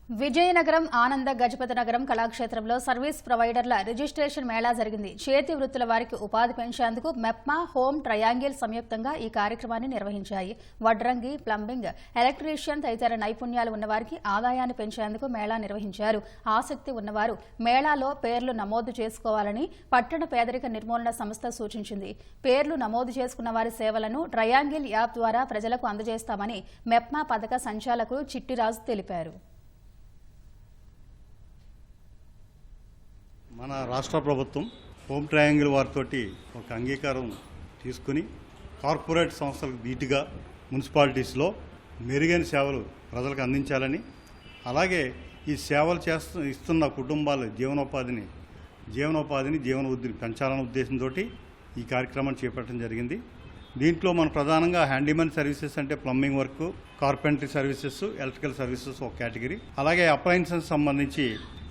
విజయనగరం ఆనంద గజపతి నగరం కళాక్షేత్రంలో సర్వీస్ ప్రొవైడర్ల రిజిస్ట్రేషన్ మేళా జరిగింది. చేతి వృత్తుల వారికి ఉపాధి పెంచేందుకు మెప్మా, హోమ్ ట్రయాంగిల్ సంయుక్తంగా ఈ కార్యక్రమాన్ని నిర్వహించాయి. వడ్రంగి, ప్లంబింగ్, ఎలక్ట్రీషియన్ తదితర నైపుణ్యాలు ఉన్నవారికి ఆదాయాన్ని పెంచేందుకు మేళా నిర్వహించారు. ఆసక్తి ఉన్నవారు మేళాలో పేర్లు నమోదు చేసుకోవాలని పట్టణ పేదరిక నిర్మూలన సంస్థ సూచించింది. పేర్లు నమోదు చేసుకున్న వారి సేవలను ట్రయాంగిల్ యాప్ ద్వారా ప్రజలకు అందజేస్తామని మెప్మా పథక సంచాలకులు చిట్టిరాజు తెలిపారు. మన రాష్ట్ర ప్రభుత్వం హోమ్ ట్రయాంగిల్ వారితోటి ఒక అంగీకారం తీసుకుని కార్పొరేట్ సంస్థలకు ధీటుగా మున్సిపాలిటీస్లో మెరుగైన సేవలు ప్రజలకు అందించాలని, అలాగే ఈ సేవలు ఇస్తున్న కుటుంబాల జీవనోపాధిని పెంచాలనే ఉద్దేశంతో ఈ కార్యక్రమాన్ని చేపట్టడం జరిగింది. దీంట్లో మన ప్రధానంగా హ్యాండీమెన్ సర్వీసెస్ అంటే plumbing work, carpentry services, electrical services ఒక కేటగిరీ, అలాగే అప్లయన్సెస్ సంబంధించి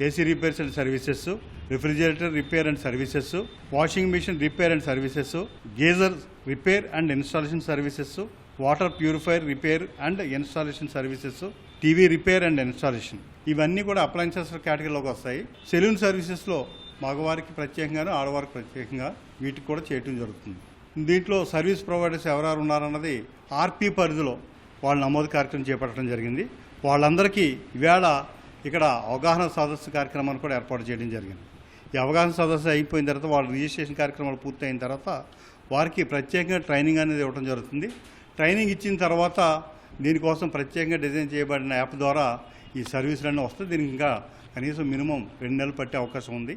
AC repairs and services, refrigerator repair and services, washing machine repair and services, geyser repair and installation services, water purifier repair and installation services, TV repair and installation, ఇవన్నీ కూడా appliances కేటగిరీలోకి వస్తాయి. Salon సర్వీసెస్లో మగవారికి ప్రత్యేకంగాను, ఆడవారికి ప్రత్యేకంగా వీటికి కూడా చేయడం జరుగుతుంది. దీంట్లో సర్వీస్ ప్రొవైడర్స్ ఎవరెవరు ఉన్నారన్నది ఆర్పీ పరిధిలో వాళ్ళ నమోదు కార్యక్రమం చేపట్టడం జరిగింది. వాళ్ళందరికీ ఈవేళ ఇక్కడ అవగాహన సదస్సు కార్యక్రమాన్ని కూడా ఏర్పాటు చేయడం జరిగింది. ఈ అవగాహన సదస్సు అయిపోయిన తర్వాత వాళ్ళ రిజిస్ట్రేషన్ కార్యక్రమాలు పూర్తయిన తర్వాత వారికి ప్రత్యేకంగా ట్రైనింగ్ అనేది ఇవ్వడం జరుగుతుంది. ట్రైనింగ్ ఇచ్చిన తర్వాత దీనికోసం ప్రత్యేకంగా డిజైన్ చేయబడిన యాప్ ద్వారా ఈ సర్వీసులన్నీ వస్తే దీనికి ఇంకా కనీసం మినిమం 2 నెలలు పట్టే అవకాశం ఉంది.